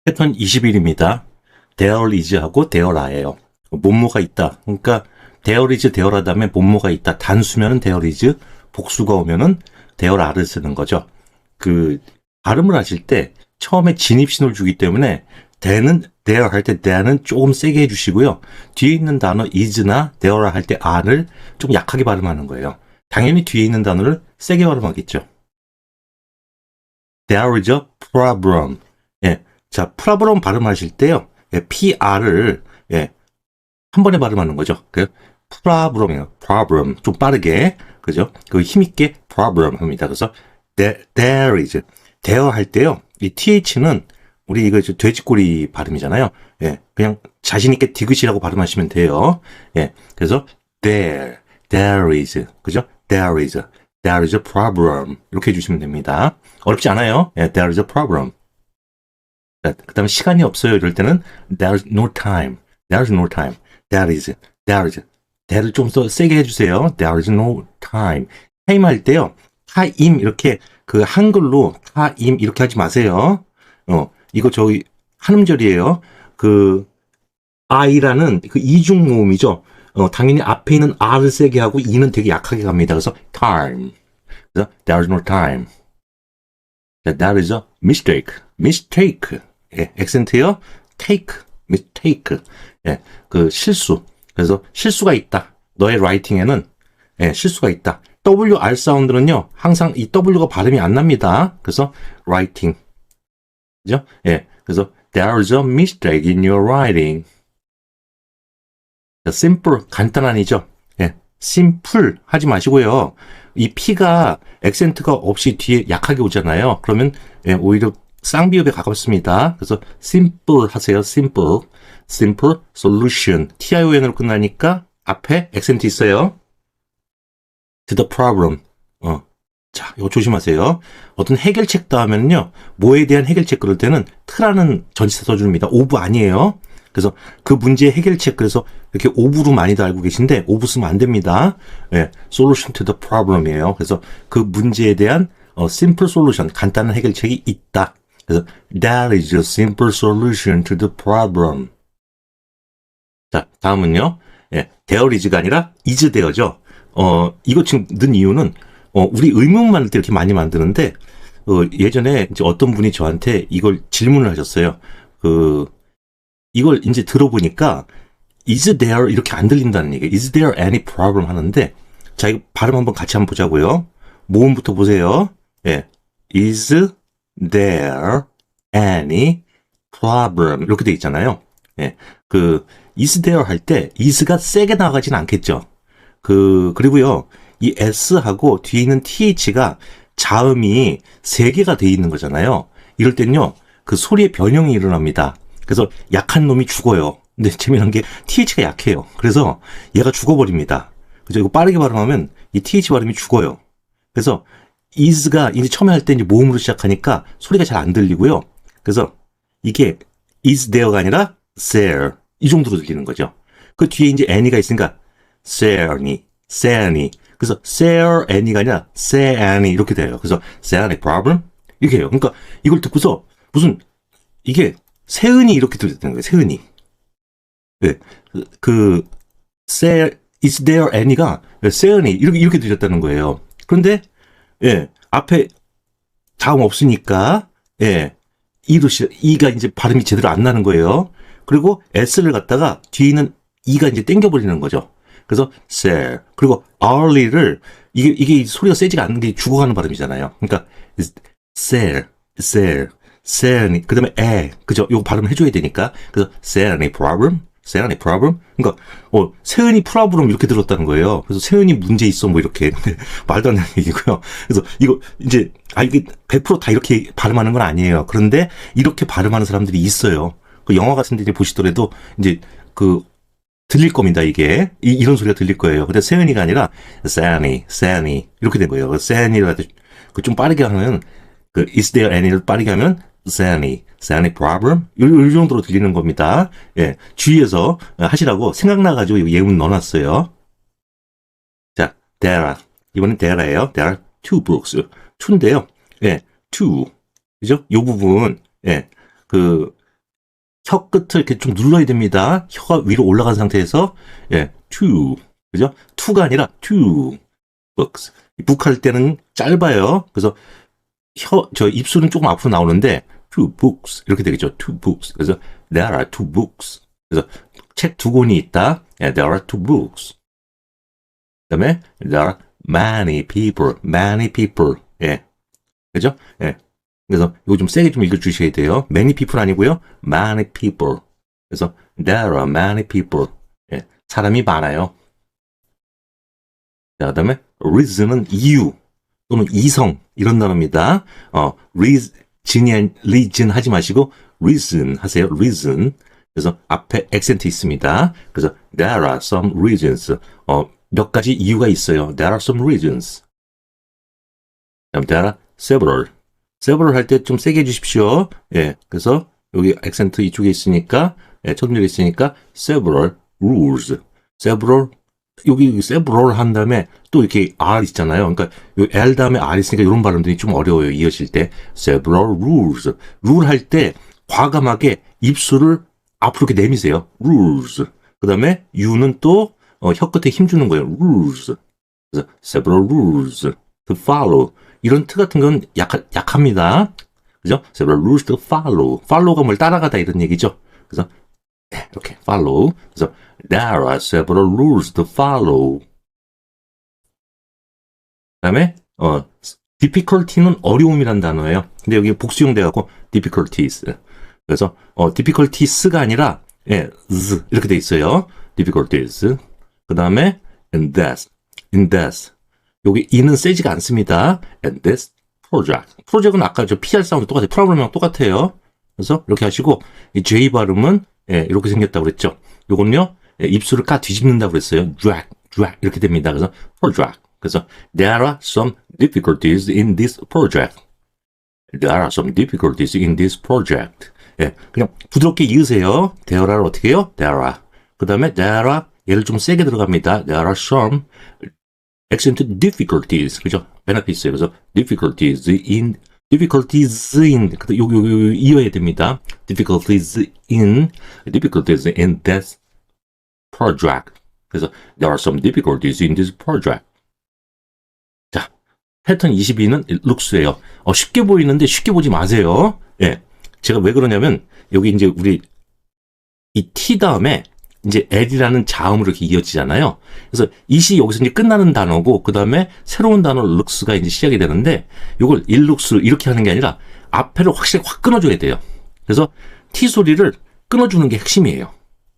패턴 21입니다. there is하고 there are예요. 뭐뭐가 있다. 그러니까 there is, there are 다음에 뭐뭐가 있다. 단수면은 there is, 복수가 오면은 there are를 쓰는 거죠. 그 발음을 하실 때 처음에 진입 신호를 주기 때문에 there는 there 할 때 there는 조금 세게 해주시고요. 뒤에 있는 단어 is나 there 할 때 are를 좀 약하게 발음하는 거예요. 당연히 뒤에 있는 단어를 세게 발음하겠죠. There is a problem. 예. 자, problem 발음하실 때요. 예, PR을, 예, 한 번에 발음하는 거죠. 그, problem이에요. problem. 좀 빠르게. 그죠? 그 힘있게 problem 합니다. 그래서, there is. there 할 때요. 이 TH는 우리 이거 돼지꼬리 발음이잖아요. 예. 그냥 자신있게 디귿이라고 발음하시면 돼요. 예. 그래서, there is. 그죠? there is a problem. 이렇게 해주시면 됩니다. 어렵지 않아요. 예, there is a problem. 그 다음에 시간이 없어요. 이럴 때는 there's no time. there's no time. there를 좀 더 세게 해주세요. there's no time. time 할 때요. 타임 이렇게 그 한글로 타임 이렇게 하지 마세요. 이거 저희 한 음절이에요. 그 I라는 그 이중 모음이죠. 당연히 앞에 있는 R을 세게 하고 E는 되게 약하게 갑니다. 그래서 time. 그래서 there's no time. That is a mistake. mistake. 예, 액센트요. take. mistake. 예, 그 실수. 그래서 실수가 있다. 너의 라이팅에는 예, 실수가 있다. WR 사운드는요. 항상 이 W가 발음이 안 납니다. 그래서 writing. 그죠? 예. 그래서 there is a mistake in your writing. simple 간단한이죠. 예. simple 하지 마시고요. 이 P가 액센트가 없이 뒤에 약하게 오잖아요. 그러면 예, 오히려 쌍비읍에 가깝습니다. 그래서 simple 하세요. simple solution TION으로 끝나니까 앞에 액센트 있어요. to the problem. 자, 이거 조심하세요. 어떤 해결책 다음에는요. 뭐에 대한 해결책 그럴 때는 트라는 전치사 써줍니다. 오브 아니에요. 그래서 그 문제의 해결책, 그래서 이렇게 오브로 많이들 알고 계신데, 오브 쓰면 안 됩니다. 예, solution to the problem이에요. 그래서 그 문제에 대한 simple solution, 간단한 해결책이 있다. 그래서 that is a simple solution to the problem. 자, 다음은요. 예, there is가 아니라 is there죠. 이거 지금 넣은 이유는, 우리 의문 만들 때 이렇게 많이 만드는데, 예전에 이제 어떤 분이 저한테 이걸 질문을 하셨어요. 이걸 이제 들어보니까 is there 이렇게 안 들린다는 얘기예요. is there any problem 하는데 자, 이거 발음 한번 같이 한번 보자고요. 모음부터 보세요. 예. is there any problem 이렇게 돼 있잖아요. 예. is there 할 때 is가 세게 나가진 않겠죠. 그리고요. 이 s하고 뒤에 있는 th가 자음이 3개가 돼 있는 거잖아요. 이럴 땐요. 그 소리의 변형이 일어납니다. 그래서 약한 놈이 죽어요. 근데 재미난 게 TH가 약해요. 그래서 얘가 죽어버립니다. 그죠? 이거 빠르게 발음하면 이 TH 발음이 죽어요. 그래서 is가 이제 처음에 할 때 이제 모음으로 시작하니까 소리가 잘 안 들리고요. 그래서 이게 is there가 아니라 there 이 정도로 들리는 거죠. 그 뒤에 이제 any가 있으니까 seany 그래서 there any가 아니라 say any 이렇게 돼요. 그래서 say any problem 이렇게 해요. 그러니까 이걸 듣고서 무슨 이게 세은이 이렇게 들렸다는 거예요. 세은이. 네. is there any가 세은이 이렇게 들렸다는 거예요. 그런데 예, 앞에 다음 없으니까 예, 이가 이제 발음이 제대로 안 나는 거예요. 그리고 s를 갖다가 뒤에 있는 e가 이제 땡겨버리는 거죠. 그래서 say 그리고 hourly를 이게 소리가 세지가 않는 게 죽어가는 발음이잖아요. 그러니까 say 그 다음에 그죠? 요거 발음 해줘야 되니까. 그래서 any problem? 그러니까 세은이 프라브럼 이렇게 들었다는 거예요. 그래서 세은이 문제 있어 뭐 이렇게 말도 안 되는 얘기고요. 그래서 이거 이제 이게 100% 다 이렇게 발음하는 건 아니에요. 그런데 이렇게 발음하는 사람들이 있어요. 그 영화 같은 데 이제 보시더라도 이제 들릴 겁니다. 이게 이런 소리가 들릴 거예요. 근데 세은이가 아니라 세니 이렇게 된 거예요. 세은이라도 좀 빠르게 하면 is there any를 빠르게 하면 any problem? 이 정도로 들리는 겁니다. 예, 주위에서 하시라고 생각나가지고 예문 넣어놨어요. 자, 이번엔 there are 2 books. 2인데요. 예, 2. 그죠? 요 부분, 예, 혀 끝을 이렇게 좀 눌러야 됩니다. 혀가 위로 올라간 상태에서, 예, two. 그죠? to가 아니라 two books. book 할 때는 짧아요. 그래서 저 입술은 조금 앞으로 나오는데, two books. 이렇게 되겠죠. two books. 그래서 there are two books. 그래서 책 두 권이 있다. 예, there are two books. 그 다음에 there are many people. many people. 예. 그죠? 예. 그래서 이거 좀 세게 좀 읽어주셔야 돼요. many people 아니고요. many people. 그래서 there are many people. 예. 사람이 많아요. 자, 그 다음에 reason은 이유 또는 이성 이런 단어입니다. reason 하지 마시고 reason 하세요. reason. 그래서 앞에 액센트 있습니다. 그래서 there are some reasons. 몇 가지 이유가 있어요. there are some reasons. 그다음 there are several. several 할 때 좀 세게 해주십시오. 예, 그래서 여기 액센트 이쪽에 있으니까, 예, 초점이 있으니까 several rules. several 여기 several 한 다음에 또 이렇게 R 있잖아요. 그러니까 요 L 다음에 R 있으니까 이런 발음들이 좀 어려워요. 이어질 때 several rules. rule 할 때 과감하게 입술을 앞으로 이렇게 내미세요. rules. 그 다음에 U는 또 혀 끝에 힘 주는 거예요. rules. 그래서 several rules to follow. 이런 트 같은 건 약합니다. 그죠? several rules to follow. follow가 뭘 따라가다 이런 얘기죠. 그래서 이렇게 follow. 그래서 there are several rules to follow. 그 다음에 difficulty는 어려움이란 단어예요. 근데 여기 복수형 돼갖고 difficulties. 그래서 difficulties가 아니라 이렇게 돼 있어요. difficulties. 그 다음에 in this. 여기 이는 세지가 않습니다. in this project. 프로젝트는 아까 저 PR 사운드 똑같아요. 프로그램이랑 똑같아요. 그래서 이렇게 하시고 이 J 발음은 이렇게 생겼다고 그랬죠. 요건요 입술을 까 뒤집는다고 그랬어요. drag 이렇게 됩니다. 그래서 project. 그래서 there are some difficulties in this project. There are some difficulties in this project. 예, 그냥 부드럽게 이으세요. there are를 어떻게 해요? there are. 그 다음에 there are 얘를 좀 세게 들어갑니다. there are some accent difficulties. 그죠? 맨 앞에 있어요. 그래서 difficulties in 요 이어야 됩니다. difficulties in that project. 그래서 there are some difficulties in this project. 자, 패턴 22는 looks예요. 쉽게 보이는데 쉽게 보지 마세요. 예. 제가 왜 그러냐면 여기 이제 우리 이 T 다음에 이제 L이라는 자음으로 이렇게 이어지잖아요. 그래서 이시 여기서 이제 끝나는 단어고 그 다음에 새로운 단어 looks가 이제 시작이 되는데 이걸 it looks 이렇게 하는 게 아니라 앞에를 확실히 확 끊어줘야 돼요. 그래서 T 소리를 끊어주는 게 핵심이에요.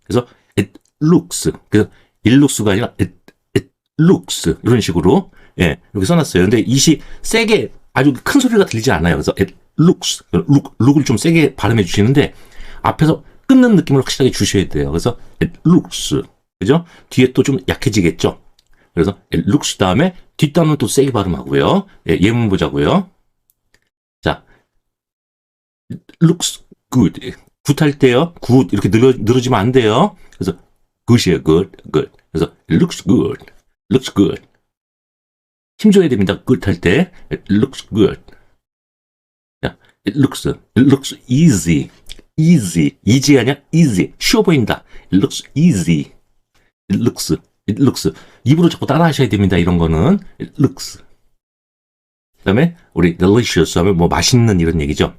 그래서 it looks. 그래서 it looks가 아니라 it looks 이런 식으로 이렇게 써놨어요. 근데 이시 세게 아주 큰 소리가 들리지 않아요. 그래서 it looks, look을 좀 세게 발음해 주시는데 앞에서 끊는 느낌을 확실하게 주셔야 돼요. 그래서 it looks, 그죠? 뒤에 또 좀 약해지겠죠? 그래서 it looks 다음에 뒷단은 또 세게 발음하고요. 예문 보자고요. 자, it looks good. 굿 할 때요. 굿 이렇게 늘어지면 안 돼요. 그래서 good이에요. good. 그래서 it looks good. 힘줘야 됩니다. good 할 때 it looks good. 자, it looks easy. easy 아니야? easy. 쉬워 보인다. it looks easy. it looks. 입으로 자꾸 따라 하셔야 됩니다. 이런 거는 it looks. 그 다음에 우리 delicious 하면 뭐 맛있는 이런 얘기죠.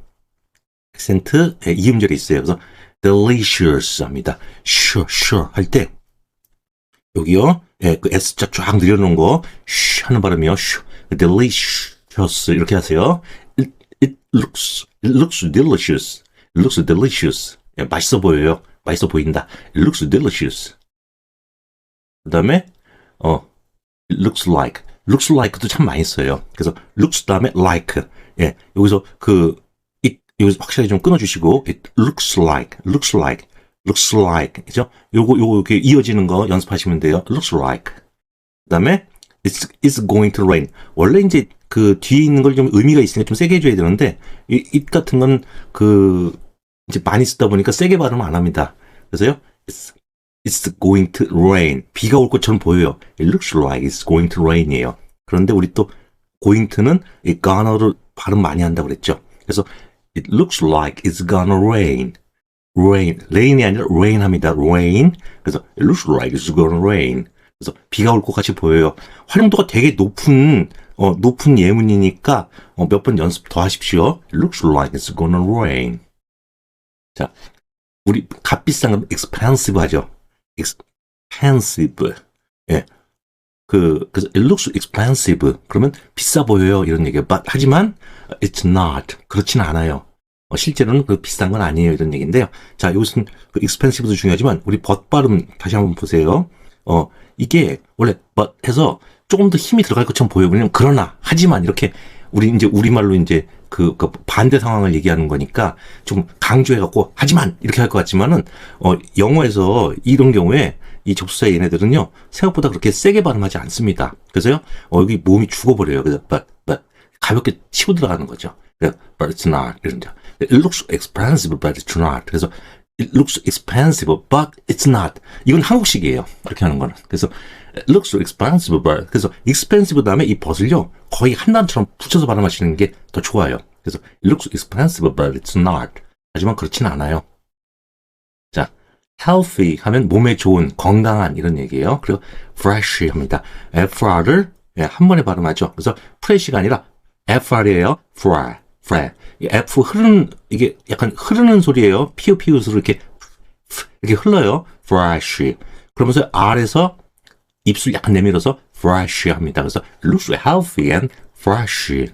액센트 이음절이 있어요. 그래서 delicious 합니다. sure 할 때 여기요. 그 S자 쫙 늘려놓은 거 쉬 하는 발음이요. delicious 이렇게 하세요. it looks delicious. It looks delicious. 맛있어 보여요. 맛있어 보인다. It looks delicious. 그 다음에 it looks like도 참 많이 써요. 그래서 looks 다음에 like. 여기서 여기서 확실하게 좀 끊어주시고 it looks like. 그죠? 요거 이렇게 이어지는 거 연습하시면 돼요. looks like. 그 다음에 it's going to rain. 원래 이제 그 뒤에 있는 걸 좀 의미가 있으니까 좀 세게 해줘야 되는데 it 같은 건 이제 많이 쓰다 보니까 세게 발음 안 합니다. 그래서요, it's going to rain. 비가 올 것처럼 보여요. It looks like it's going to rain이에요. 그런데 우리 또 going to는 이 gonna를 발음 많이 한다고 그랬죠. 그래서 it looks like it's gonna rain. rain. rain이 아니라 rain 합니다. rain. 그래서 it looks like it's gonna rain. 그래서 비가 올 것 같이 보여요. 활용도가 되게 높은 예문이니까 몇 번 연습 더 하십시오. It looks like it's gonna rain. 자, 우리 값비싼 건 expensive 하죠. expensive. 예. 그래서 it looks expensive. 그러면 비싸 보여요. 이런 얘기예요. But, 하지만 it's not. 그렇진 않아요. 실제로는 그 비싼 건 아니에요. 이런 얘기인데요. 자, 여기서는 그 expensive도 중요하지만 우리 but 발음 다시 한번 보세요. 이게 원래 but 해서 조금 더 힘이 들어갈 것처럼 보여요. 왜냐면 그러나, 하지만 이렇게 우리 이제 우리말로 이제 그 반대 상황을 얘기하는 거니까 좀 강조해갖고 하지만 이렇게 할 것 같지만은 영어에서 이런 경우에 이 접수사의 얘네들은요 생각보다 그렇게 세게 발음하지 않습니다. 그래서요 여기 몸이 죽어버려요. 그래서 but 가볍게 치고 들어가는 거죠. 그래서 but it's not 이런 거. It looks expensive but it's not. 그래서 it looks expensive but it's not. 이건 한국식이에요. 그렇게 하는 거는. 그래서 it looks expensive but 그래서 expensive 다음에 이 but을요 거의 한 단어처럼 붙여서 발음하시는 게 더 좋아요. 그래서 it looks expensive but it's not. 하지만 그렇진 않아요. 자, healthy 하면 몸에 좋은, 건강한 이런 얘기예요. 그리고 fresh 합니다. FR을 한 번에 발음하죠. 그래서 fresh가 아니라 FR이에요. fresh. F 흐르는, 이게 약간 흐르는 소리예요. 피우피우스로 이렇게 흘러요. fresh. 그러면서 R에서 입술 약간 내밀어서 fresh 합니다. 그래서 looks healthy and fresh.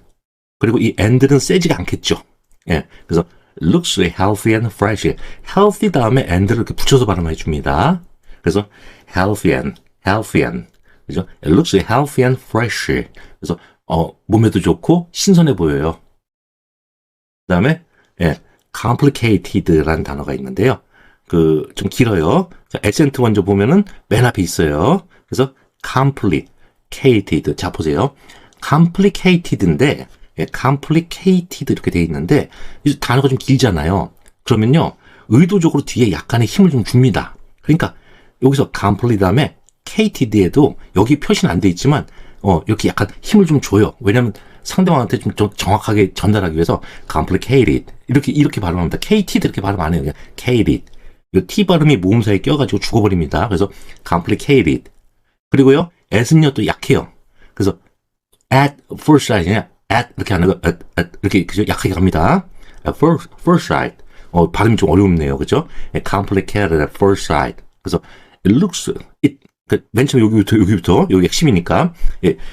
그리고 이 and는 세지가 않겠죠. 예. 그래서 looks healthy and fresh. healthy 다음에 and를 이렇게 붙여서 발음해 줍니다. 그래서 healthy and. 그죠? It looks healthy and fresh. 그래서 몸에도 좋고 신선해 보여요. 그다음에 complicated라는 단어가 있는데요. 좀 길어요. 자, 액센트 먼저 보면은 맨 앞에 있어요. 그래서 complicated. 자, 보세요. complicated인데 complicated 이렇게 돼 있는데 이 단어가 좀 길잖아요. 그러면요. 의도적으로 뒤에 약간의 힘을 좀 줍니다. 그러니까 여기서 complete 다음에 cated에도 여기 표시는 안 돼 있지만 이렇게 약간 힘을 좀 줘요. 왜냐면 상대방한테 좀 정확하게 전달하기 위해서 complicated 이렇게 발음합니다. cated 이렇게 발음 안 해요. 그냥 cated. 이 T 발음이 모음사에 껴가지고 죽어버립니다. 그래서 complicated. 그리고요, at은요 또 약해요. 그래서 at first sight 그냥 at 이렇게 하는 거 이렇게 그죠? 약하게 갑니다. at first sight. 발음이 좀 어렵네요. 그죠? complicated at first sight. 그래서 it looks 맨 처음 여기부터 여기 핵심이니까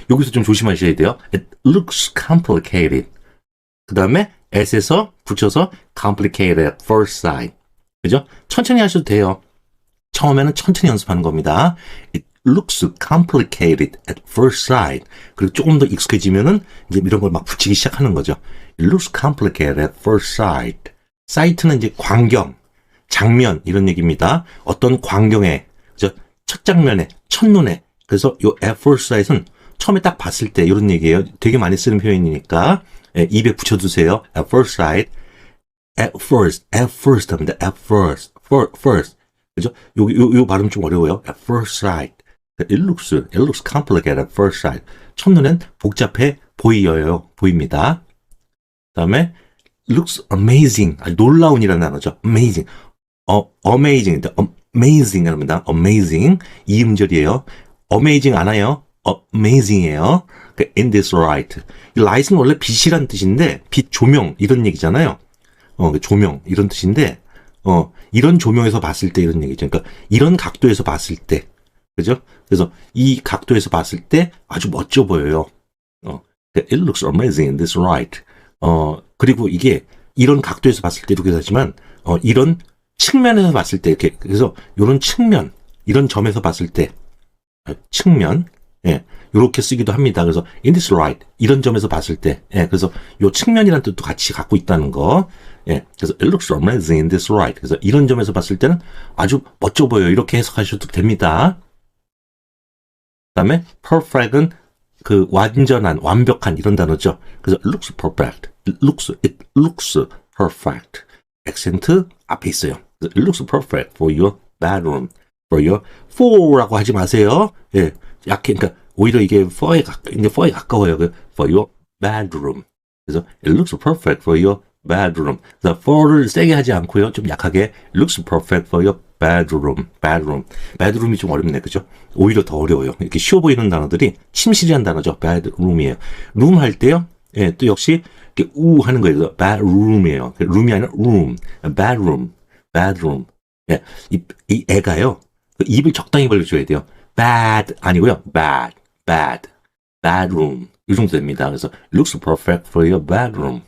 여기서 좀 조심하셔야 돼요. It looks complicated. 그 다음에 at에서 붙여서 complicated at first sight. 그죠? 천천히 하셔도 돼요. 처음에는 천천히 연습하는 겁니다. It looks complicated at first sight. 그리고 조금 더 익숙해지면은 이제 이런 걸 막 붙이기 시작하는 거죠. It looks complicated at first sight. sight는 이제 광경, 장면 이런 얘기입니다. 어떤 광경에 첫 장면에, 첫눈에. 그래서 요 at first sight은 처음에 딱 봤을 때 이런 얘기예요. 되게 많이 쓰는 표현이니까 입에 붙여두세요. at first sight. at first 합니다. at first. 그죠? 요 발음 좀 어려워요. at first sight. it looks complicated at first sight. 첫눈엔 복잡해 보입니다. 그 다음에 looks amazing. 놀라운이라는 단어죠. amazing. amazing 합니다. amazing. 이 음절이에요. amazing 안 와요. amazing이에요. in this light. 이 light은 원래 빛이란 뜻인데, 빛, 조명, 이런 얘기잖아요. 조명, 이런 뜻인데, 이런 조명에서 봤을 때 이런 얘기죠. 그러니까, 이런 각도에서 봤을 때. 그죠? 그래서, 이 각도에서 봤을 때 아주 멋져 보여요. it looks amazing in this light. 그리고 이게, 이런 각도에서 봤을 때도 그렇지만, 이런 측면에서 봤을 때, 이렇게, 그래서, 요런 측면, 이런 점에서 봤을 때, 측면, 요렇게 쓰기도 합니다. 그래서, in this light, 이런 점에서 봤을 때, 그래서, 요 측면이라는 뜻도 같이 갖고 있다는 거, 그래서, it looks amazing in this light. 그래서, 이런 점에서 봤을 때는 아주 멋져 보여요. 이렇게 해석하셔도 됩니다. 그 다음에, perfect은 완전한, 완벽한 이런 단어죠. 그래서, it looks perfect. it looks perfect. 액센트 앞에 있어요. It looks perfect for your bedroom. for라고 하지 마세요. 약해. 그러니까 오히려 이게 for에 가까워요. for your bedroom. 그래서 it looks perfect for your bedroom. 그래서 for를 세게 하지 않고요. 좀 약하게 looks perfect for your bedroom. bedroom. bedroom이 좀 어렵네. 그죠? 오히려 더 어려워요. 이렇게 쉬워 보이는 단어들이 침실이란 단어죠. bedroom이에요. room 할 때요. 예, 또 역시 이렇게 우 하는 거예요. bedroom이에요. room이 아니라 room. bedroom. bedroom. 예, 이 애가요. 입을 적당히 벌려줘야 돼요. bad 아니고요. bad. bad. bedroom. 이 정도 됩니다. 그래서 looks perfect for your bedroom.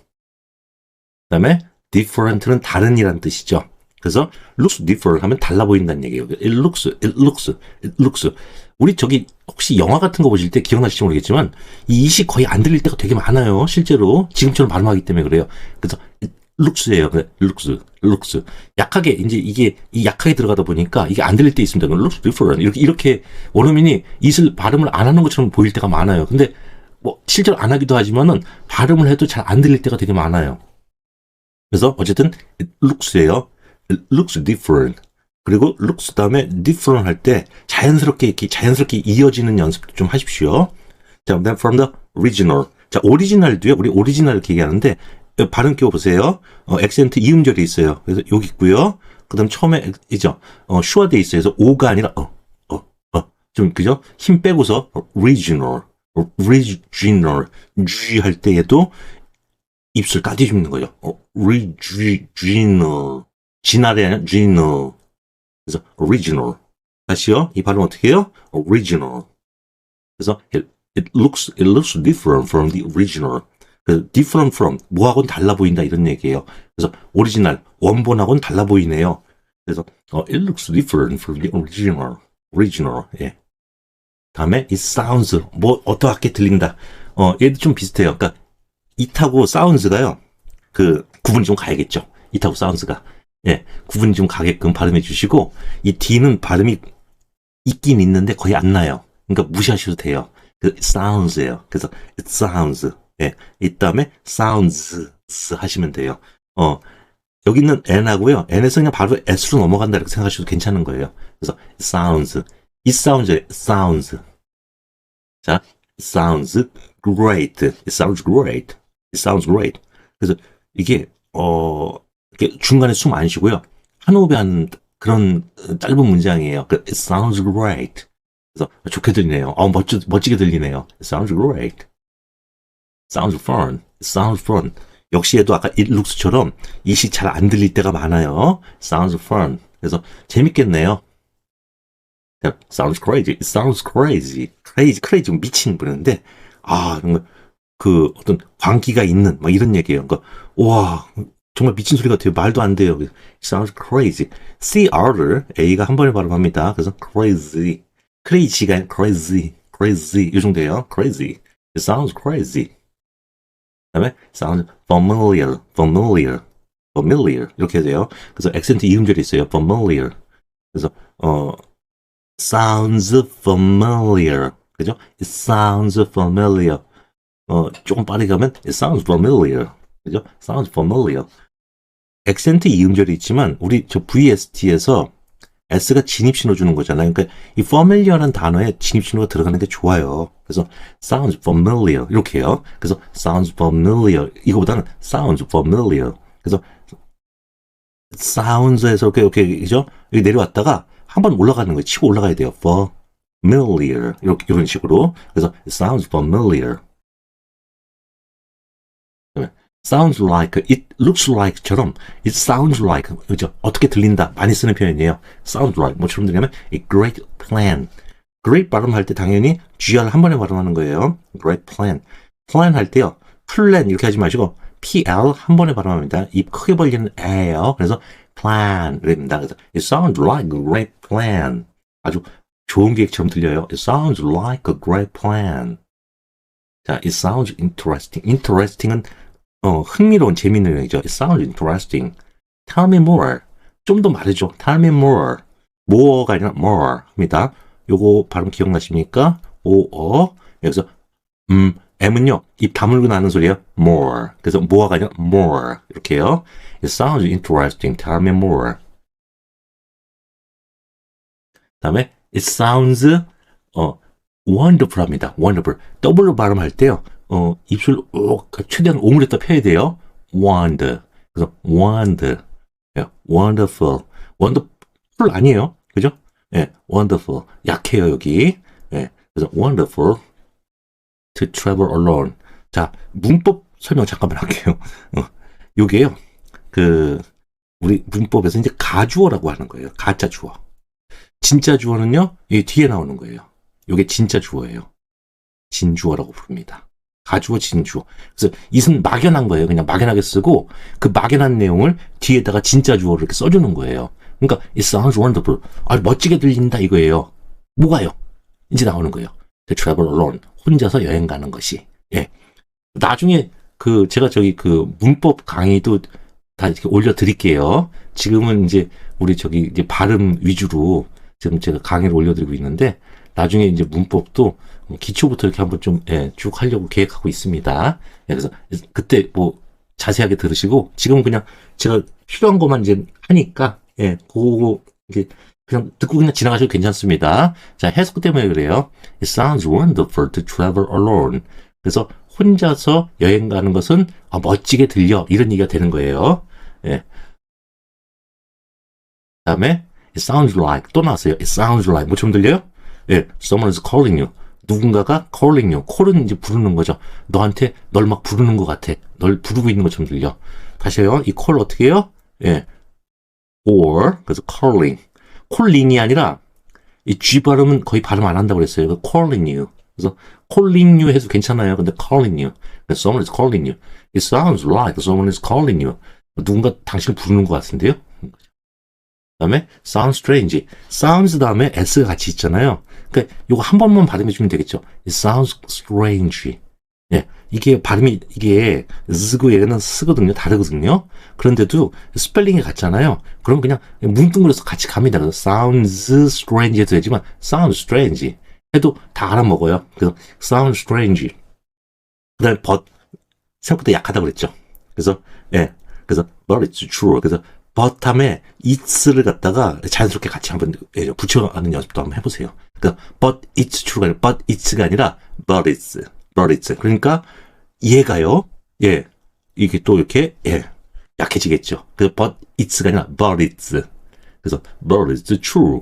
그 다음에 different는 다른이란 뜻이죠. 그래서 looks different 하면 달라 보인다는 얘기예요. it looks. 우리 저기 혹시 영화 같은 거 보실 때 기억나실지 모르겠지만 이 이시 거의 안 들릴 때가 되게 많아요. 실제로 지금처럼 발음하기 때문에 그래요. 그래서 it looks예요. looks. 약하게 이제 이게 이 약하게 들어가다 보니까 이게 안 들릴 때 있습니다. looks different 이렇게 원어민이 it을 발음을 안 하는 것처럼 보일 때가 많아요. 근데 뭐 실제로 안 하기도 하지만은 발음을 해도 잘 안 들릴 때가 되게 많아요. 그래서 어쨌든 it looks예요. it looks different. 그리고 looks 다음에 different 할 때 자연스럽게 이어지는 연습도 좀 하십시오. 자, then from the original. 자, 오리지널도요. 우리 오리지널 이렇게 얘기하는데 발음 끼워 보세요. 액센트 이음절이 있어요. 그래서 여기 있고요. 그다음 처음에 이죠. 슈어돼 있어요. 그래서 오가 아니라 좀 그죠? 힘 빼고서 original. G 할 때에도 입술 까디줍는 거죠. original. 진할이 아니라 original. 그래서 original. 다시요. 이 발음 어떻게 해요? original. 그래서 it looks different from the original. 그래서 different from 뭐하고는 달라 보인다 이런 얘기예요. 그래서 오리지널 원본하고는 달라 보이네요. 그래서 it looks different from the original. 예. 다음에 it sounds 뭐 어떻게 들린다. 얘도 좀 비슷해요. 그러니까 it하고 sounds가요. 그 구분이 좀 가야겠죠. it하고 sounds가. 예. 구분이 좀 가게끔 발음해 주시고 이 d는 발음이 있긴 있는데 거의 안 나요. 그러니까 무시하셔도 돼요. 그 sounds예요. 그래서 it sounds. 예. 이 다음에 sounds 하시면 돼요. 여기 있는 n하고요. n에서 그냥 바로 s로 넘어간다 이렇게 생각하셔도 괜찮은 거예요. 그래서 it sounds. it sounds. 자, it sounds great. it sounds great. it sounds great. 그래서 이게 이렇게 중간에 숨 안 쉬고요. 한 호흡에 하는 그런 짧은 문장이에요. it sounds great. 그래서 좋게 들리네요. 멋지게 들리네요. it sounds great. sounds fun. it sounds fun. 역시 얘도 아까 it looks처럼 it이 잘 안 들릴 때가 많아요. sounds fun. 그래서 재밌겠네요. sounds crazy. it sounds crazy. crazy 미친 부르는데 정말 그 어떤 광기가 있는 막 이런 얘기예요. 그러니까 와 정말 미친 소리 같아요. 말도 안 돼요. it sounds crazy. CR를 A가 한 번에 발음합니다. 그래서 crazy가 아니라 crazy 이 정도예요. crazy. it sounds crazy. 그다음에 sounds familiar 이렇게 돼요. 그래서 액센트 이음절이 있어요. familiar. 그래서 sounds familiar. 그죠? it sounds familiar. 조금 빠르게 가면 it sounds familiar. 그죠? sounds familiar. 액센트 이음절이 있지만 우리 저 VST에서 S가 진입신호 주는 거잖아요. 그러니까 이 familiar한 단어에 진입신호가 들어가는 게 좋아요. 그래서 sounds familiar 이렇게 해요. 그래서 sounds familiar 이거보다는 sounds familiar. 그래서 sounds에서 이렇게 그죠? 여기 내려왔다가 한번 올라가는 거예요. 치고 올라가야 돼요. familiar 이렇게 이런 식으로. 그래서 it sounds familiar. sounds like, it looks like처럼 it sounds like 그죠? 어떻게 들린다 많이 쓰는 표현이에요. sounds like 뭐처럼 들리냐면 a great plan. great 발음할 때 당연히 GR 한 번에 발음하는 거예요. great plan. plan 할 때요. plan 이렇게 하지 마시고 PL 한 번에 발음합니다. 입 크게 벌리는 A예요. 그래서 plan 이랍니다. 그래서 it sounds like a great plan. 아주 좋은 계획처럼 들려요. it sounds like a great plan. 자, it sounds interesting. interesting은 흥미로운, 재미있는 얘기죠. It sounds interesting. Tell me more. 좀 더 말해줘. Tell me more. more가 아니라 more 합니다. 요거 발음 기억나십니까? 여기서 M은요, 입 다물고 나는 소리예요. more. 그래서 more가 아니라 more. 이렇게 해요. It sounds interesting. Tell me more. 다음에 it sounds wonderful 합니다. wonderful. W로 발음할 때요. 입술 최대한 오므렸다 펴야 돼요. wonder. 그래서 wonder. 예, wonderful. wonderful 아니에요. 그죠? 예, wonderful. 약해요, 여기. 예, 그래서 wonderful to travel alone. 자, 문법 설명 잠깐만 할게요. 요게요. 우리 문법에서 이제 가주어라고 하는 거예요. 가짜 주어. 진짜 주어는요, 이 뒤에 나오는 거예요. 요게 진짜 주어예요. 진주어라고 부릅니다. 가주어, 진주어. 그래서 이은 막연한 거예요. 그냥 막연하게 쓰고 그 막연한 내용을 뒤에다가 진짜 주어를 이렇게 써주는 거예요. 그러니까 it sounds wonderful. 아, 멋지게 들린다 이거예요. 뭐가요? 이제 나오는 거예요. To travel alone. 혼자서 여행 가는 것이. 예. 나중에 제가 문법 강의도 다 이렇게 올려드릴게요. 지금은 이제 우리 이제 발음 위주로 지금 제가 강의를 올려드리고 있는데 나중에 이제 문법도 기초부터 이렇게 한번 좀, 쭉 하려고 계획하고 있습니다. 그래서 그때 뭐 자세하게 들으시고 지금은 그냥 제가 필요한 것만 이제 하니까, 그거 이게 그냥 듣고 그냥 지나가셔도 괜찮습니다. 자, 해석 때문에 그래요. It sounds wonderful to travel alone. 그래서 혼자서 여행 가는 것은 멋지게 들려. 이런 얘기가 되는 거예요. 예. 그 다음에 it sounds like 또 나왔어요. it sounds like 뭐처럼 들려요? 예, someone is calling you. 누군가가 calling you. call은 이제 부르는 거죠. 너한테 널 막 부르는 것 같아. 널 부르고 있는 것처럼 들려. 다시요. 이 call 어떻게 해요? 예, or 그래서 calling이 아니라 이 G 발음은 거의 발음 안 한다고 그랬어요. calling you. 그래서 calling you 해도 괜찮아요. 근데 calling you. someone is calling you. It sounds like someone is calling you. 누군가 당신을 부르는 것 같은데요. 그 다음에 sounds strange. sounds 다음에 s가 같이 있잖아요. 그러니까 요거 한 번만 발음해주면 되겠죠. It sounds strange. 예, 이게 발음이 이게 z고 얘는 스거든요. 다르거든요. 그런데도 스펠링이 같잖아요. 그럼 그냥 뭉뚱그려서 같이 갑니다. 그래서 sounds strange 해도 되지만 sounds strange 해도 다 알아먹어요. 그래서 sounds strange. 그 다음에 but 생각보다 약하다고 그랬죠. 그래서 그래서 but it's true. 그래서 but 다음에 it's를 갖다가 자연스럽게 같이 한번 붙여가는 연습도 한번 해보세요. 그러니까 but it's true가 아니라 but it's가 아니라 but it's. 그러니까 얘가요. 예, 이게 또 이렇게 약해지겠죠. 그래서 but it's가 아니라 but it's. 그래서 but it's true.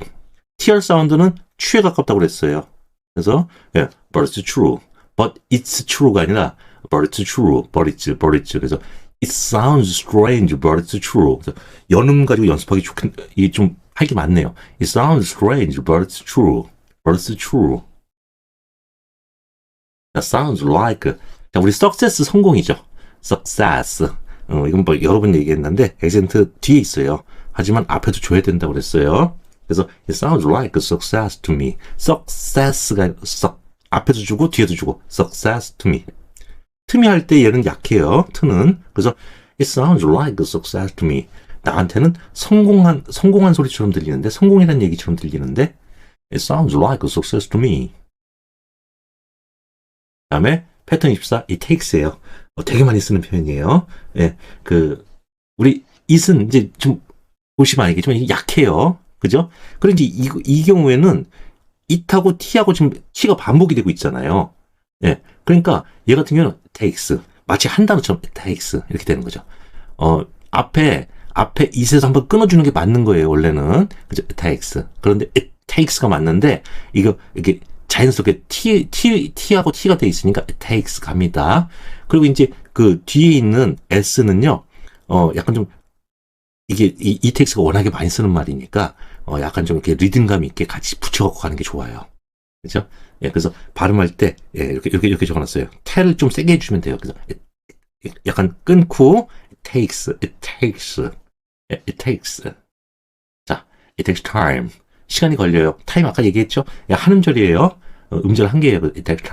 tr 사운드는 추에 가깝다고 그랬어요. 그래서 but it's true. but it's true가 아니라 but it's true. but it's. 그래서 it sounds strange, but it's true. 그래서 연음 가지고 연습하기 이게 좀 할 게 많네요. It sounds strange, but it's true. but it's true. 자, sounds like. 자, 우리 success 성공이죠. success. 이건 뭐 여러 번 얘기했는데 액센트 뒤에 있어요. 하지만 앞에도 줘야 된다고 그랬어요. 그래서 it sounds like a success to me. success가 앞에도 주고 뒤에도 주고 success to me. 틈이 할 때 얘는 약해요. 트는. 그래서 it sounds like a success to me. 나한테는 성공한 소리처럼 들리는데, 성공이라는 얘기처럼 들리는데, it sounds like a success to me. 그 다음에 패턴 24, it takes예요. 되게 많이 쓰는 표현이에요. 예, 우리 it은 이제 좀 보시면 알겠지만 이게 약해요. 그죠? 그런데 이 경우에는 it하고 t하고 지금 t가 반복이 되고 있잖아요. 예, 그러니까 얘 같은 경우는 takes, 마치 한 단어처럼 takes 이렇게 되는 거죠. 앞에 it에서 한번 끊어주는 게 맞는 거예요. 원래는 그죠? takes. 그런데 it takes가 맞는데 이게 자연스럽게 t하고 t가 돼 있으니까 it takes 갑니다. 그리고 이제 그 뒤에 있는 s는요, 약간 좀 이게 이 takes가 워낙에 많이 쓰는 말이니까 약간 좀 이렇게 리듬감 있게 같이 붙여갖고 가는 게 좋아요. 그죠? 예, 그래서 발음할 때 이렇게 적어놨어요. t를 좀 세게 해주면 돼요. 그래서 약간 끊고 it takes. 자, it takes time. 시간이 걸려요. 타임 아까 얘기했죠? 한 음절이에요. 음절 한 개예요. it takes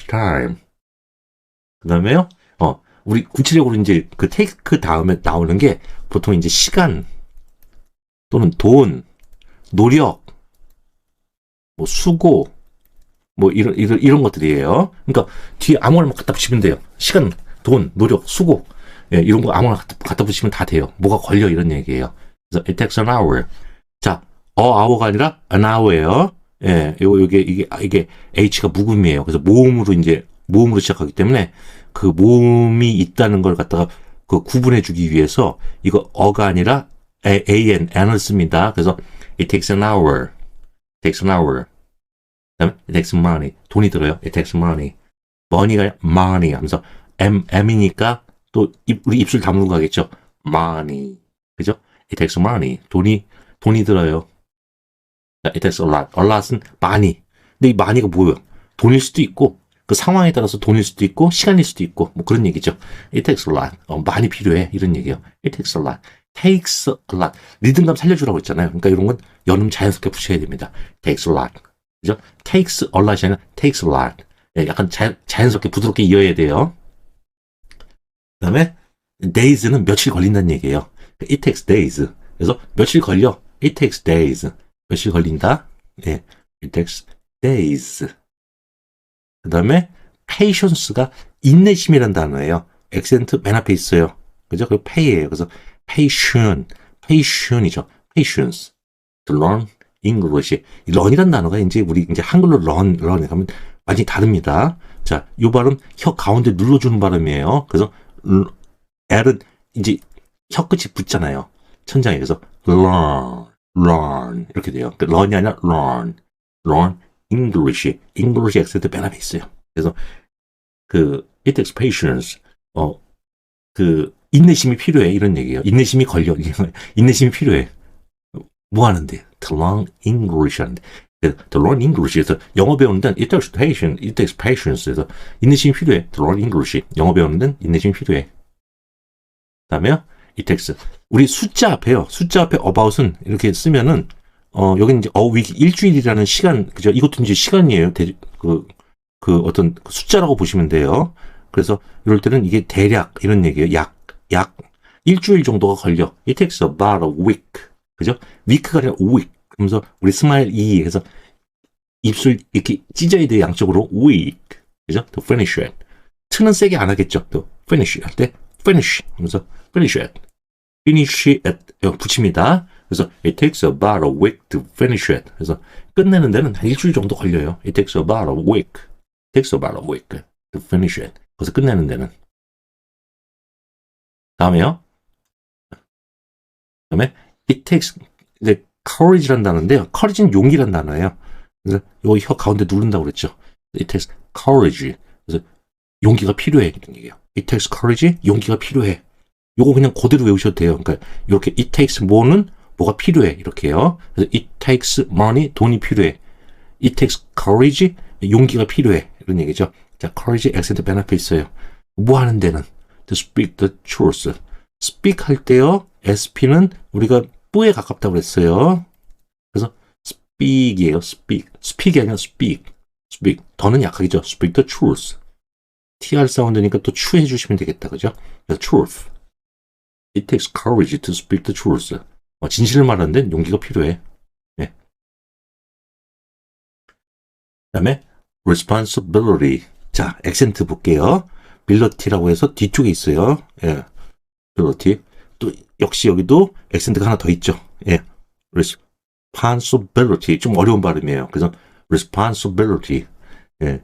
time. 그 다음에요. 우리 구체적으로 이제 그 take 다음에 나오는 게 보통 이제 시간 또는 돈, 노력, 뭐 수고, 뭐 이런 것들이에요. 그러니까 뒤에 아무거나 갖다 붙이면 돼요. 시간, 돈, 노력, 수고, 이런 거 아무거나 갖다 붙이면 다 돼요. 뭐가 걸려 이런 얘기예요. 그래서 it takes an hour. 자, hour가 아니라 an hour예요. 예, 이게 h가 묵음이에요. 그래서 모음으로 시작하기 때문에 그 모음이 있다는 걸 갖다가 그 구분해주기 위해서 이거 어가 아니라 an을 씁니다. 그래서 it takes an hour, takes an hour. 그다음에 it takes money, 돈이 들어요. it takes money. money가 money 하면서 m이니까 또 우리 입술 다물고 가겠죠. money, 그죠? it takes money, 돈이 들어요. it takes a lot, a lot은 많이. 근데 이 많이가 뭐예요? 돈일 수도 있고 그 상황에 따라서 돈일 수도 있고 시간일 수도 있고 뭐 그런 얘기죠. It takes a lot. 많이 필요해 이런 얘기예요. It takes a lot. Takes a lot. 리듬감 살려주라고 했잖아요. 그러니까 이런 건 연음 자연스럽게 붙여야 됩니다. Takes a lot. 그죠? Takes a lot이 아니라 takes a lot. 약간 자연스럽게 부드럽게 이어야 돼요. 그 다음에 days는 며칠 걸린다는 얘기예요. It takes days. 그래서 며칠 걸려. It takes days. 며칠 걸린다. 예. It takes days. 그 다음에 patience가 인내심이라는 단어예요. 액센트 맨 앞에 있어요. 그죠? 그 pay예요. 그래서 patient이죠. patience. to learn English. 이 learn이라는 단어가 이제 우리 이제 한글로 learn 하면 완전히 다릅니다. 자, 요 발음 혀 가운데 눌러주는 발음이에요. 그래서 L은 이제 혀 끝이 붙잖아요. 천장에. 그래서 learn 이렇게 돼요. learn이 아니라 learn English 액센트 맨 앞에 있어요. 그래서 it takes patience. 인내심이 필요해 이런 얘기예요. 인내심이 걸려. 인내심이 필요해. 뭐 하는데? To learn English 하는데. To learn English에서 영어 배우는 데는 it takes patience. 그래서 인내심이 필요해. To learn English. 영어 배우는 데는 인내심이 필요해. 그다음에요. it takes. 우리 숫자 앞에요. 숫자 앞에 about은 이렇게 쓰면은 여기는 이제 week 일주일이라는 시간, 그죠? 이것도 이제 시간이에요. 어떤 숫자라고 보시면 돼요. 그래서 이럴 때는 이게 대략 이런 얘기예요. 약 일주일 정도가 걸려. It takes about a week. 그죠? week가 아니라 week. 그러면서 우리 스마일 E 해서 입술 이렇게 찢어야 돼요. 양쪽으로 week. 그죠? To finish it. 트는 세게 안 하겠죠. 또 finish 할 때 finish 하면서 finish it. finish it 붙입니다. 그래서 it takes about a week to finish it. 그래서 끝내는 데는 한 일주일 정도 걸려요. It takes about a week. It takes about a week to finish it. 그래서 끝내는 데는. 다음에 it takes 이제 courage라는 단어인데요. courage는 용기라는 단어예요. 그래서 여기 혀 가운데 누른다고 그랬죠. It takes courage. 그래서 용기가 필요해 이런 얘기예요. It takes courage. 용기가 필요해. 요거 그냥 그대로 외우셔도 돼요. 그러니까 이렇게 it takes more는 뭐가 필요해 이렇게요. 그래서 it takes money 돈이 필요해. It takes courage 용기가 필요해 이런 얘기죠. 자, courage 액센트 맨 앞에 있어요. 뭐 하는 데는 to speak the truth. speak 할 때요. sp는 우리가 뿌에 가깝다고 그랬어요. 그래서 speak이에요. speak이 아니라 speak. 더는 약하겠죠. speak the truth. tr 사운드니까 또 추 해주시면 되겠다. 그죠? 그래서 truth. It takes courage to speak the truth. 진실을 말하는 데는 용기가 필요해. 네. 그 다음에 responsibility. 자, 액센트 볼게요. ability라고 해서 뒤쪽에 있어요. 예. ability. 또 역시 여기도 액센트가 하나 더 있죠. 예. responsibility. 좀 어려운 발음이에요. 그래서 responsibility. 예.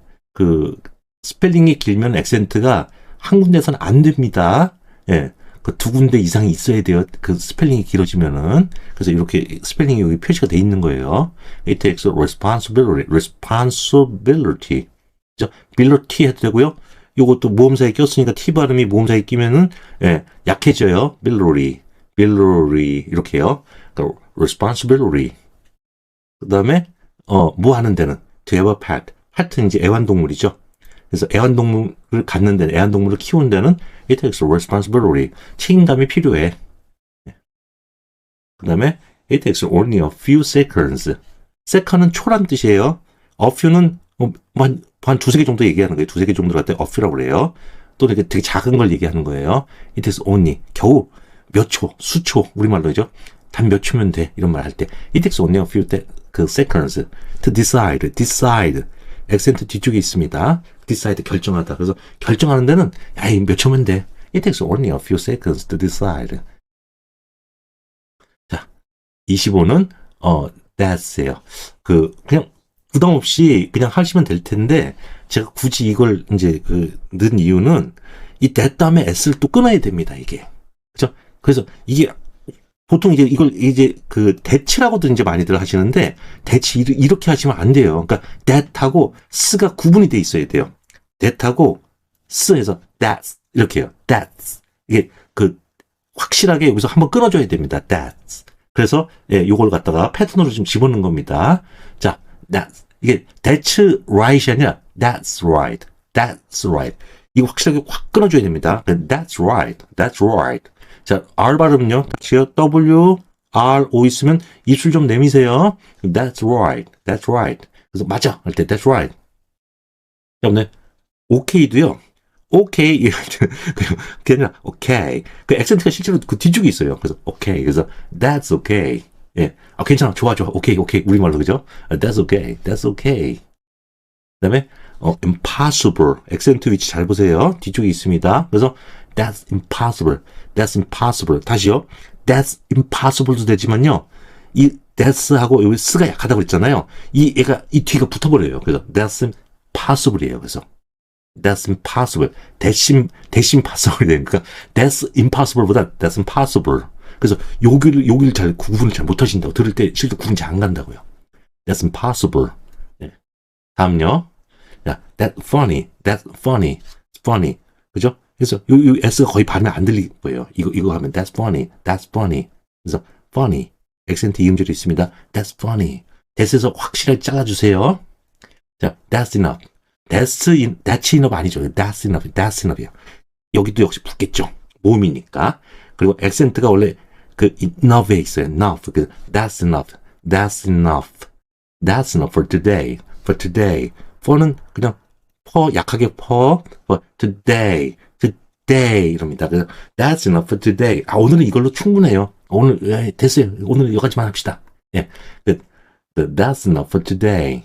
스펠링이 길면 액센트가 한 군데서는 안 됩니다. 예. 그 두 군데 이상이 있어야 돼요. 그 스펠링이 길어지면은. 그래서 이렇게 스펠링이 여기 표시가 돼 있는 거예요. It takes responsibility. 그죠? ability 해도 되고요. 요것도 모음사에 꼈으니까 T 발음이 모음사에 끼면은, 예, 약해져요. ability. 이렇게요. 그러니까 responsibility. 그 다음에, 뭐 하는 데는, to have a pet. pet은 이제 애완동물이죠. 그래서 애완동물을 갖는 데는, 애완동물을 키우는 데는 it takes responsibility. 책임감이 필요해. 그 다음에 it takes only a few seconds. second은 초란 뜻이에요. a few는 한 두세 개 정도 얘기하는 거예요. 두세 개 정도 할 때 a few라고 그래요. 또 이렇게 되게 작은 걸 얘기하는 거예요. it takes only. 겨우 몇 초, 수초. 우리말로죠. 단 몇 초면 돼. 이런 말 할 때. it takes only a few seconds to decide. 액센트 뒤쪽에 있습니다. decide 결정하다. 그래서 결정하는 데는 몇 초면 돼. It takes only a few seconds to decide. 자, 25는 that's예요. 그냥 부담 없이 그냥 하시면 될 텐데 제가 굳이 이걸 이제 넣은 이유는 이 that 다음에 s를 또 끊어야 됩니다, 이게. 그죠? 그래서 이게 보통 이제 이걸 이제 그 대치라고도 이제 많이들 하시는데 대치 이렇게 하시면 안 돼요. 그러니까 that하고 s가 구분이 돼 있어야 돼요. that하고 s에서 that's 이렇게요. that's 이게 그 확실하게 여기서 한번 끊어줘야 됩니다. that's 그래서 예, 요걸 갖다가 패턴으로 좀 집어넣는 겁니다. 자, that's 이게 that's right이 아니라 that's right, that's right 이거 확실하게 확 끊어줘야 됩니다. that's right, that's right. 자, R 발음은요. 다시요. W, R, O 있으면 입술 좀 내미세요. That's right. That's right. 그래서 맞아. 할 때 That's right. 그다음에 OK도요. OK. 그게 아니라 OK. 그 액센트가 실제로 그 뒤쪽에 있어요. 그래서 OK. 그래서 That's okay. 예. 아, 괜찮아. 좋아. 오케이. 우리말로 그죠? That's okay. That's okay. 그다음에 impossible. 액센트 위치 잘 보세요. 뒤쪽에 있습니다. 그래서 That's impossible. That's impossible. 다시요. That's impossible도 되지만요. 이 thats하고 여기 s가 약하다고 그랬잖아요. 이 뒤가 붙어버려요. 그래서 that's impossible이에요. 그래서 that's impossible. 대신 possible 되니까 that's impossible보다 that's impossible. 그래서 여기를 잘 구분을 잘 못하신다고 들을 때 실제 구분 잘 안 간다고요. That's impossible. 네. 다음요. 야, that's funny. That's funny. funny. 그죠? 그래서 요 s가 거의 발음이 안 들릴 거예요. 이거 하면 that's funny. 그래서 funny. 액센트 이음절이 있습니다. That's funny. that에서 확실하게 잘라주세요. 자, that's enough. that's enough 아니죠. That's enough이에요. 여기도 역시 붙겠죠. 모음이니까. 그리고 액센트가 원래 그 enough에 있어요. enough. That's enough. That's enough for today. for는 그냥 약하게 for today 이럽니다. 그래서 that's enough for today. 오늘은 이걸로 충분해요. 오늘 됐어요. 오늘 여기까지만 합시다. 예, that's enough for today.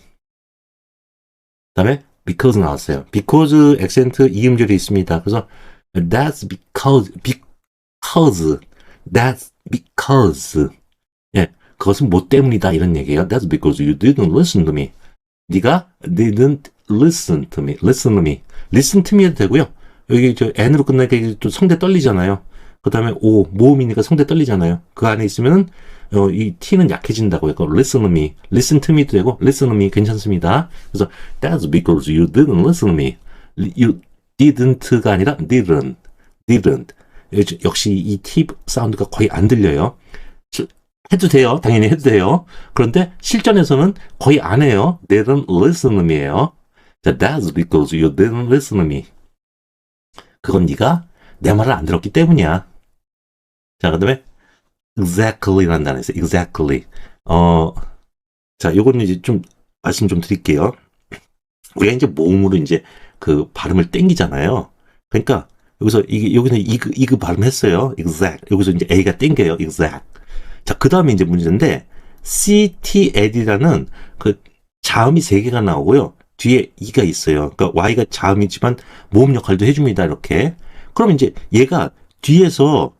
그다음에 because 나왔어요. because 액센트 이음절이 있습니다. 그래서 that's because 예, 그것은 뭐 때문이다 이런 얘기예요. That's because you didn't listen to me. 네가 didn't listen to me. listen to me 해도 되고요. 여기 n으로 끝나니까 또 성대 떨리잖아요. 그 다음에 o 모음이니까 성대 떨리잖아요. 그 안에 있으면은 이 t는 약해진다고요. listen to me도 되고 listen to me 괜찮습니다. 그래서 that's because you didn't listen to me. you didn't가 아니라 didn't. 역시 이 t 사운드가 거의 안 들려요. 해도 돼요. 당연히 해도 돼요. 그런데 실전에서는 거의 안 해요. didn't listen to me예요. 자, that's because you didn't listen to me. 그건 네가 내 말을 안 들었기 때문이야. 자, 그 다음에 exactly라는 단어 있어요. exactly. 자, 요거는 이제 좀 말씀 좀 드릴게요. 우리가 이제 모음으로 이제 그 발음을 땡기잖아요. 그러니까 여기서 이그 발음했어요. exact. 여기서 이제 A가 땡겨요. exact. 자, 그 다음에 이제 문제인데 CTL이라는 그 자음이 3개가 나오고요. 뒤에 E가 있어요. 그러니까 Y가 자음이지만 모음 역할도 해줍니다. 이렇게. 그럼 이제 얘가 뒤에서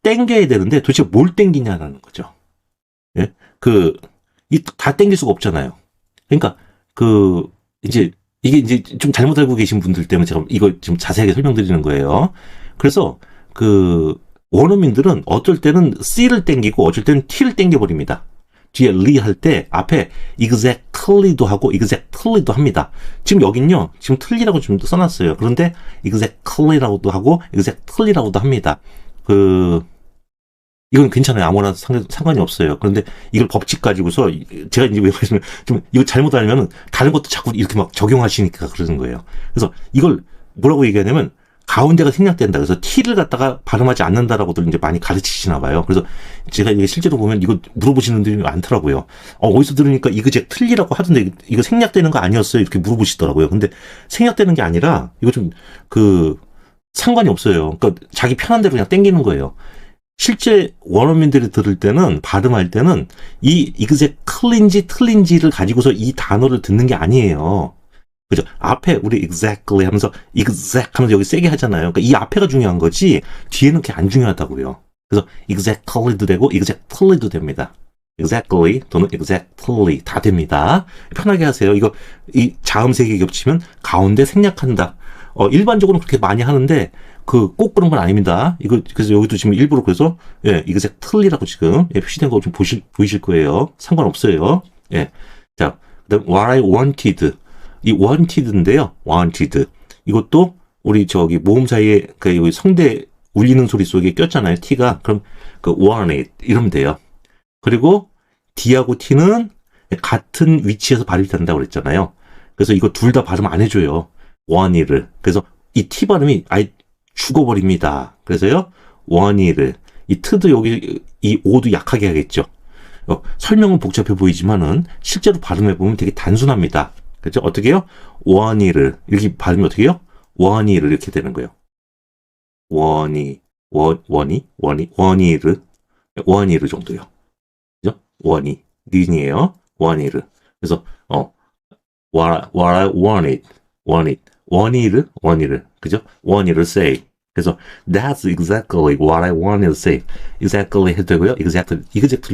땡겨야 되는데 도대체 뭘 땡기냐라는 거죠. 예? 다 땡길 수가 없잖아요. 그러니까 이제 이게 이제 좀 잘못 알고 계신 분들 때문에 제가 이거 좀 자세하게 설명드리는 거예요. 그래서 원어민들은 어쩔 때는 C를 땡기고 어쩔 때는 T를 땡겨버립니다. 뒤에 리 할 때 앞에 exactly도 하고 exactly도 합니다. 지금 여긴요. 지금 틀리라고 좀 써놨어요. 그런데 exactly라고도 하고 exactly라고도 합니다. 이건 괜찮아요. 아무나 상관이 없어요. 그런데 이걸 법칙 가지고서 제가 이제 왜 말씀을 좀 이거 잘못 알면은 다른 것도 자꾸 이렇게 막 적용하시니까 그러는 거예요. 그래서 이걸 뭐라고 얘기하냐면 가운데가 생략된다. 그래서 T를 갖다가 발음하지 않는다라고들 이제 많이 가르치시나 봐요. 그래서 제가 이게 실제로 보면 이거 물어보시는 분들이 많더라고요. 어디서 들으니까 이거 제가 틀리라고 하던데 이거 생략되는 거 아니었어요? 이렇게 물어보시더라고요. 근데 생략되는 게 아니라 이거 좀 상관이 없어요. 그러니까 자기 편한 대로 그냥 땡기는 거예요. 실제 원어민들이 들을 때는 발음할 때는 이 exactly인지 틀린지를 가지고서 이 단어를 듣는 게 아니에요. 그죠? 앞에 우리 exactly 하면서 exact 하면서 여기 세게 하잖아요. 그러니까 이 앞에가 중요한 거지 뒤에는 그게 안 중요하다고요. 그래서 exactly도 되고 exactly도 됩니다. exactly 또는 exactly 다 됩니다. 편하게 하세요. 이 자음 3개 겹치면 가운데 생략한다. 일반적으로 그렇게 많이 하는데 꼭 그런 건 아닙니다. 이거, 그래서 여기도 지금 일부러 그래서, 예, exactly라고 지금, 예, 표시된 거 좀 보이실 거예요. 상관없어요. 예. 자, 그 다음, what I wanted. 이 wanted인데요. wanted. 이것도 우리 저기 모음 사이에 그 여기 성대 울리는 소리 속에 꼈잖아요. t가. 그럼 그 wanted. 이러면 돼요. 그리고 D하고 T는 같은 위치에서 발음이 된다고 그랬잖아요. 그래서 이거 둘 다 발음 안 해줘요. 원이를. 그래서 이 T 발음이 아예 죽어버립니다. 그래서요, 원이를. 이 트도 여기, 이 오도 약하게 하겠죠. 설명은 복잡해 보이지만은 실제로 발음해보면 되게 단순합니다. 그죠? 어떻게 해요? 원이를. 이렇게 발음이 어떻게 해요? 원이를 이렇게 되는 거예요. 원이를 정도요. 그죠? 원이. 닌이에요. 원이를. 그래서, what I wanted. 그죠? wanted say. 그래서, that's exactly what I wanted to say. exactly 해도 되고요. exactly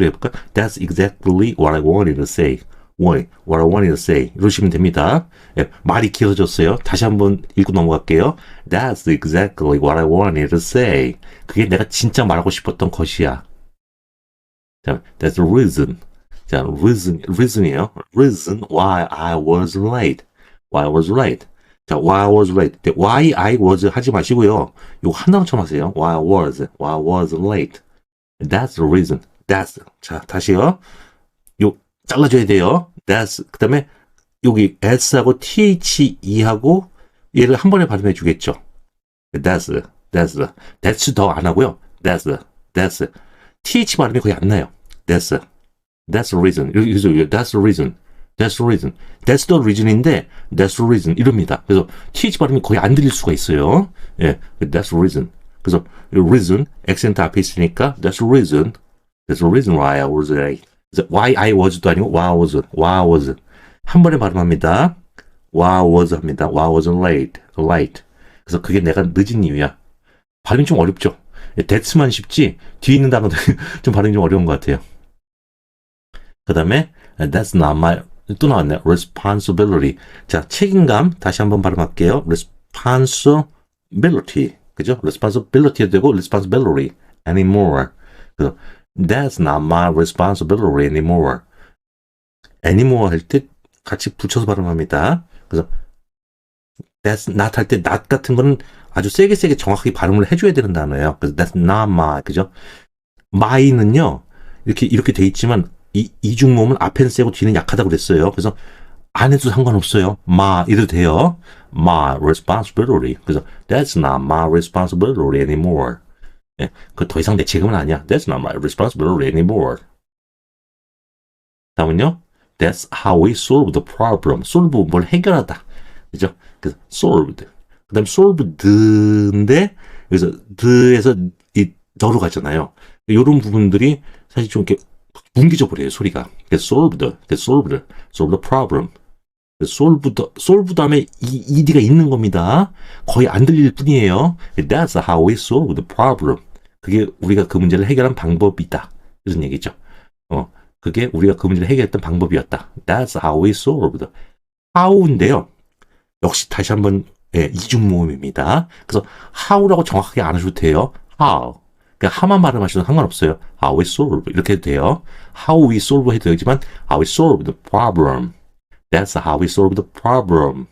해볼까? That's exactly what I wanted to say. what I wanted to say. 이러시면 됩니다. 예, 말이 길어졌어요. 다시 한번 읽고 넘어갈게요. That's exactly what I wanted to say. 그게 내가 진짜 말하고 싶었던 것이야. 자, that's the reason. 자, reason이에요. reason why I was late. why I was late. 자, why I was late. why I was 하지 마시고요. 이거 하나로처럼 하세요. why I was late. That's the reason. That's. 자, 다시요. 요, 잘라줘야 돼요. That's. 그 다음에, 여기 S하고 THE하고 얘를 한 번에 발음해 주겠죠. That's 더 안 하고요. That's. TH 발음이 거의 안 나요. That's the reason. 여기서 that's the reason. That's the reason인데 that's the reason 이럽니다. 그래서 th 발음이 거의 안 들릴 수가 있어요. 예, that's the reason. 그래서 reason 액센트 앞에 있으니까 that's the reason. That's the reason why I was late. 그래서 why I was도 아니고 why I was. 한 번에 발음합니다. why I was 합니다. why I was late. 그래서 그게 내가 늦은 이유야. 발음이 좀 어렵죠. that만 쉽지 뒤에 있는 단어들 좀 발음이 좀 어려운 것 같아요. 그 다음에 that's not my 또 나왔네요. responsibility. 자, 책임감 다시 한번 발음할게요. responsibility. 그죠? responsibility도 되고 responsibility anymore. 그래서 that's not my responsibility anymore. anymore 할 때 같이 붙여서 발음합니다. 그래서 that's not 할 때 not 같은 거는 아주 세게 정확하게 발음을 해줘야 되는 단어예요. 그래서 that's not my. 그죠? my는요. 이렇게 돼 있지만 이중모음은 앞에는 세고 뒤는 약하다고 그랬어요. 그래서 안 해도 상관없어요. 이래도 돼요. my responsibility. 그래서 that's not my responsibility anymore. 예, 그 더 이상 내 책임은 아니야. That's not my responsibility anymore. 다음은요. That's how we solve the problem. solve 뭘 해결하다. 그죠? 그래서 solved. 그 다음 solved인데 여기서 the에서 이 더로 가잖아요. 이런 부분들이 사실 좀 이렇게 뭉개져 버려요, 소리가. solve the problem. solve 다음에 ed가 있는 겁니다. 거의 안 들릴 뿐이에요. That's how we solve the problem. 그게 우리가 그 문제를 해결한 방법이다. 이런 얘기죠. 그게 우리가 그 문제를 해결했던 방법이었다. That's how we solved. how인데요. 역시 다시 한번 이중 모음입니다. 그래서 how라고 정확하게 안 하셔도 돼요. how. 그러니까 하만 발음하셔도 상관없어요. How we solve 이렇게 해도 돼요. How we solve 해도 되지만 How we solve the problem. That's how we solve the problem.